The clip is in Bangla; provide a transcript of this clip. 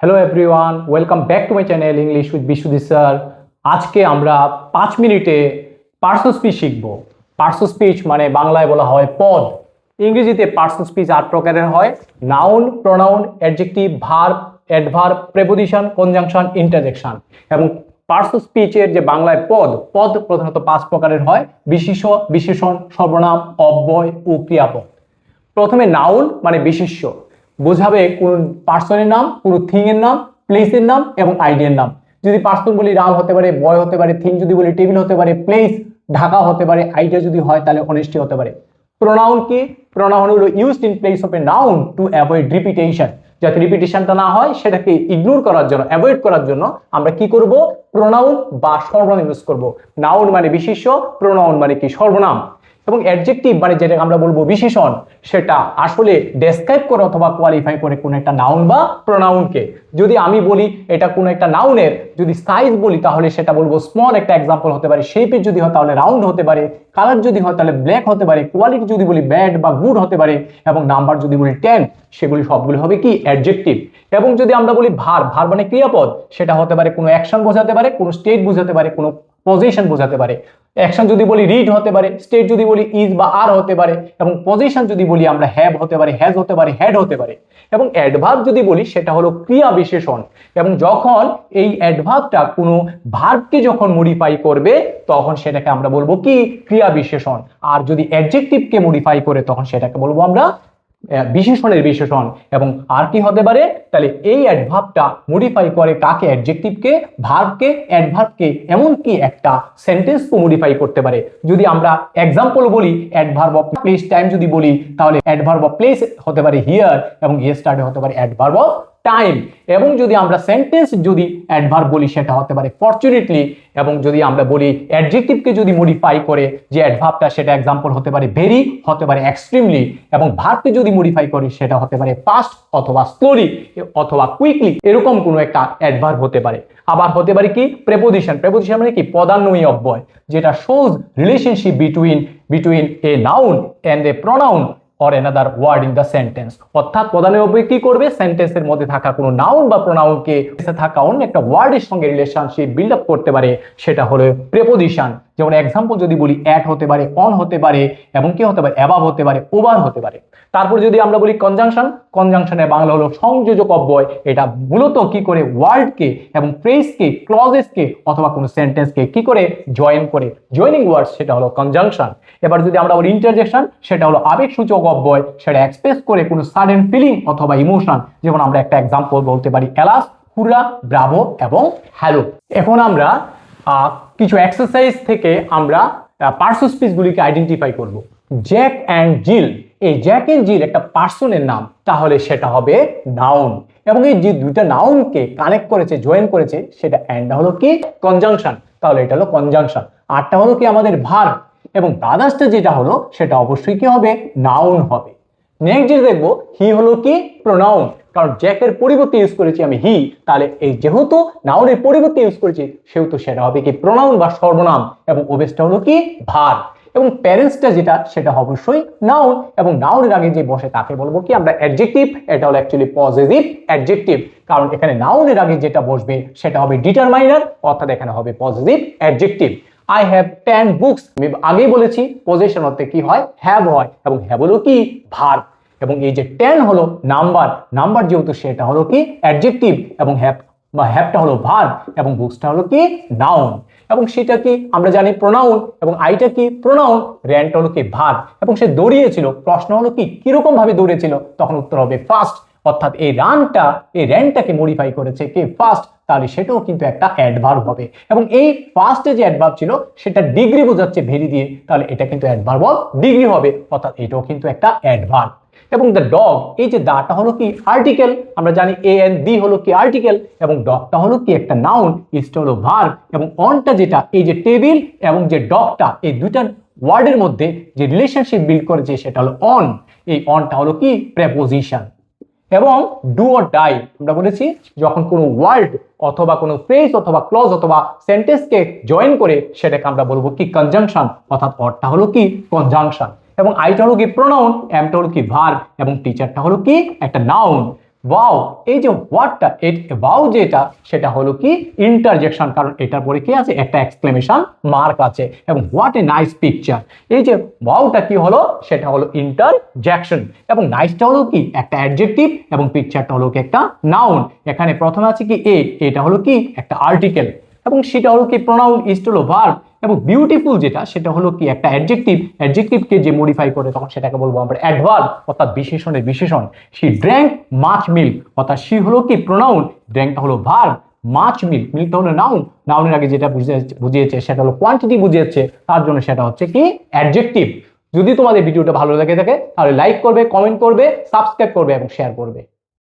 Hello everyone, welcome back to my channel English with Bishuddhi sir. আজকে আমরা 5 মিনিটে পার্সন স্পিচ শিখব। পার্সন স্পিচ মানে বাংলায় বলা হয় পদ। ইংরেজিতে পার্সন স্পিচ 8 প্রকারের হয়: noun, pronoun, adjective, verb, adverb, preposition, conjunction, interjection. এবং পার্সন স্পিচের যে বাংলায় পদ প্রধানত 5 প্রকারের হয়: বিশেষ্য, বিশেষণ, সর্বনাম, অব্যয় ও ক্রিয়াপদ। প্রথমে নাউন মানে বিশেষ্য, বোঝাবে কোন পার্সনের নাম, কোন থিং এর নাম, প্লেসের নাম এবং আইডিয়ার নাম। যদি পার্সন বলি রাম হতে পারে, বয় হতে পারে, থিং যদি বলি টেবিল হতে পারে, প্লেস ঢাকা হতে পারে, আইডিয়া যদি হয় তাহলে অনেস্টি হতে পারে। প্রোনাউন কি? প্রোনাউন হলো used in place of a noun to avoid repetition. যাতে রিপিটেশনটা না হয় সেটাকে ইগনোর করার জন্য, অ্যাভয়েড করার জন্য আমরা কি করব? প্রোনাউন বা সর্বনাম ইউজ করব। নাউন মানে বিশেষ্য, প্রোনাউন মানে কি? সর্বনাম। এবং অ্যাডজেক্টিভ মানে যেটা আমরা বলবো বিশেষণ, সেটা আসলে ডেসক্রাইব করে অথবা কোয়ালিফাই করে কোন একটা নাউন বা প্রোনাউনকে। যদি আমি বলি এটা কোন একটা নাউনের যদি সাইজ বলি তাহলে সেটা বলবো স্মল, একটা এক্সাম্পল হতে পারে। শেপের যদি হয় তাহলে রাউন্ড হতে পারে, কালার যদি হয় তাহলে ব্ল্যাক হতে পারে, কোয়ালিটি যদি বলি ব্যাড বা গুড হতে পারে, এবং নাম্বার যদি বলি 10, সেগুলি সবগুলো হবে কি? অ্যাডজেক্টিভ। এবং যদি আমরা বলি ভার্ব মানে ক্রিয়াপদ, সেটা হতে পারে কোনো অ্যাকশন বোঝাতে পারে, কোনো স্টেট বোঝাতে পারে, কোনো পজিশন বোঝাতে পারে। অ্যাকশন যদি বলি রিড হতে পারে, স্টেট যদি বলি ইজ বা আর হতে পারে, এবং পজিশন যদি বলি আমরা হ্যাভ হতে পারে, হ্যাজ হতে পারে, হ্যাড হতে পারে। এবং অ্যাডভার্ব যদি বলি সেটা হলো ক্রিয়া বিশেষণ। এবং যখন এই অ্যাডভার্বটা কোনো ভার্বকে যখন মডিফাই করবে তখন সেটাকে আমরা বলবো কি? ক্রিয়া বিশেষণ। আর যদি অ্যাডজেক্টিভকে মডিফাই করে তখন সেটাকে বলবো আমরা বিশেষণের বিশেষণ। এবং আর কি হতে পারে? তাহলে এই অ্যাডভার্বটা মডিফাই করে কাকে? অ্যাডজেক্টিভকে, ভার্বকে, অ্যাডভার্বকে, এমনকি একটা সেন্টেন্সকে মডিফাই করতে পারে। যদি আমরা এক্সাম্পল বলি অ্যাডভার্ব অফ প্লেস টাইম যদি বলি তাহলে অ্যাডভার্ব অফ প্লেস হতে পারে হিয়ার, এবং ইয়েস্টারডে হতে পারে অ্যাডভার্ব অফ টাইম। এবং যদি আমরা সেন্টেন্স যদি অ্যাডভার্ব বলি সেটা হতে পারে ফরচুনেটলি। এবং যদি আমরা বলি অ্যাডজেক্টিভকে যদি মডিফাই করে যে অ্যাডভার্বটা, সেটা এক্সাম্পল হতে পারে ভেরি, হতে পারে এক্সট্রিমলি। এবং ভার্বকে যদি মডিফাই করি সেটা হতে পারে ফাস্ট অথবা স্লোলি অথবা কুইকলি, এরকম কোনো একটা অ্যাডভার্ব হতে পারে। আবার হতে পারে কি? প্রেপোজিশন। প্রেপোজিশন মানে কি? পদান্বয়ী অব্যয়, যেটা shows relationship between a noun and a pronoun or another word in the sentence। অর্থাৎ পদান্বয়ী অব্যয় কি করবে? সেন্টেন্সের মধ্যে থাকা কোনো নাউন বা প্রোনাউনকে থাকা অন্য একটা ওয়ার্ডের সঙ্গে রিলেশনশিপ বিল্ড আপ করতে পারে, সেটা হলো প্রেপোজিশন। যেমন এক্সাম্পল যদি বলি অ্যাট হতে পারে, অন হতে পারে, এবং কি হতে পারে? অ্যাবাভ হতে পারে, ওভার হতে পারে। তারপর যদি আমরা বলি কনজাংশন, কনজাংশনের বাংলা হলো সংযোজক অব্যয়। এটা মূলত কি করে? ওয়ার্ডকে এবং ফ্রেজকে, ক্লজেসকে অথবা কোনো সেন্টেন্সকে কি করে? জয়েন করে, জয়েনিং ওয়ার্ড, সেটা হলো কনজাংশন। এবার যদি আমরা বলি ইন্টারজেকশন, সেটা হলো আবেগসূচক অব্যয়, সেটা এক্সপ্রেস করে কোনো সাডেন ফিলিং অথবা ইমোশন। যেমন আমরা একটা এক্সাম্পল বলতে পারি এলাস, হুররা, ব্রাভো এবং হ্যালো। এখন আমরা কিছু এক্সারসাইজ থেকে আমরা পার্সন স্পিচগুলিকে আইডেন্টিফাই করব। জ্যাক অ্যান্ড জিল, এই জ্যাক এন্ড জিল একটা পার্সনের নাম, তাহলে সেটা হবে নাউন। এবং এই যে দুইটা নাউনকে কানেক্ট করেছে, জয়েন করেছে, সেটা অ্যান্ড হলো কি? কনজাংশন, তাহলে এটা হলো কনজাংশন। আরটা হলো কি? আমাদের ভার্ব। এবং ব্রাদার্সটা যেটা হলো সেটা অবশ্যই কি হবে? নাউন হবে। নেক্সট যেটা দেখবো, হি হলো কি? প্রোনাউন। কারণ জ্যাকের পরিবর্তে ইউজ করেছি আমি হি, তাহলে এই যেহেতু নাউনের পরিবর্তে ইউজ করেছি সেহেতু সেটা হবে কি? প্রোনাউন বা সর্বনাম। এবং ওবেসটা হলো কি? ভার্ব। এবং প্যারেন্টসটা যেটা, সেটা অবশ্যই নাউন। এবং নাউনের আগে যে বসে তাকে বলবো কি আমরা? অ্যাডজেক্টিভ। এটা হলো অ্যাকচুয়ালি পজিটিভ অ্যাডজেক্টিভ, কারণ এখানে নাউনের আগে যেটা বসবে সেটা হবে ডিটারমাইনার, অর্থাৎ এখানে হবে positive adjective. I have 10 books, আমি আগেই বলেছি পজিশন অর্থে কি হয়? হ্যাভ হয়, এবং হ্যাভ হলো কি? ভার্ব। এবং এই যে 10 হলো নাম্বার, নাম্বার যেহেতু সেটা হলো কি? অ্যাডজেক্টিভ, এবং হ্যাভটা হলো ভার্ব, এবং বুকসটা হলো কি? নাউন। এবং সেটা কি? আমরা জানি প্রোনাউন। এবং আইটা কি? প্রোনাউন। র্যানটা হলো কি? ভার্ব। এবং সে দৌড়িয়েছিল, প্রশ্ন হলো কি? কিরকম ভাবে দৌড়েছিল? তখন উত্তর হবে ফাস্ট। অর্থাৎ এই র্যানটাকে মডিফাই করেছে কে? ফাস্ট। তাহলে সেটাও কিন্তু একটা অ্যাডভার্ব হবে। এবং এই ফার্স্টে যে অ্যাডভার্ব ছিল সেটা ডিগ্রি বোঝাচ্ছে ভেরি দিয়ে, তাহলে এটা কিন্তু অ্যাডভার্ব অফ ডিগ্রি হবে, অর্থাৎ এটাও কিন্তু একটা অ্যাডভার্ব। এবং দ্য ডগ, এই যে দাটা হলো কি? আর্টিকেল। আমরা জানি এ এন্ড বি হলো কি? আর্টিকেল। এবং ডগটা হলো কি? একটা নাউন, ইজটা হলো ভার্ব। এবং অনটা যেটা, এই যে টেবিল এবং যে ডগটা, এই দুইটা ওয়ার্ডের মধ্যে যে রিলেশনশিপ বিল্ড করেছে সেটা হলো অন। এই অনটা হলো কি? প্রেপোজিশন। এবং ডু অর ডাই, আমরা বলেছি যখন কোনো ওয়ার্ড অথবা কোনো ফ্রেজ অথবা ক্লজ অথবা সেন্টেন্সকে জয়েন করে সেটাকে আমরা বলবো কি? কনজাংশন, অর্থাৎ অরটা হলো কি? কনজাংশন। এবং আইটা হলো কি? প্রোনাউন, এমটা হলো কি? ভার্ব, এবং টিচারটা হলো কি? একটা নাউন। ওয়াও, এই যে হোয়াটটা ওয়াও যেটা সেটা হলো কি ইন্টারজেকশন, কারণ এটার পরে কি আছে একটা এক্সক্লেমেশন মার্ক আছে। এবং হোয়াট এ নাইস পিকচার, এই যে ওয়াওটা কি হলো সেটা হলো ইন্টারজেকশন, এবং নাইসটা হলো কি একটা অ্যাডজেক্টিভ, এবং পিকচারটা হলো কি একটা নাউন। এখানে প্রথমে আছে কি এটা হলো কি একটা আর্টিকেল, এবং সেটা হলো কি প্রোনাউন, ইজ হলো ভার্ব, এবং বিউটিফুল যেটা সেটা হলো কি একটা অ্যাডজেক্টিভ, অ্যাডজেক্টিভকে যে মডিফাই করে তখন সেটাকে বলবো আমরা অ্যাডভার্ব, অর্থাৎ বিশেষণের বিশেষণ। শি ড্র্যাঙ্ক মাচ মিল্ক, অর্থাৎ শি হলো কি প্রোনাউন, ড্র্যাঙ্কটা হলো ভার্ব, মাচ মিল্ক, মিল্কটা হলো নাউন, নাউনের আগে যেটা বুঝিয়েছে সেটা হলো কোয়ান্টিটি বুঝিয়েছে, তার জন্য সেটা হচ্ছে কি অ্যাডজেক্টিভ। যদি তোমাদের ভিডিওটা ভালো লেগে থাকে তাহলে লাইক করবে, কমেন্ট করবে, সাবস্ক্রাইব করবে এবং শেয়ার করবে।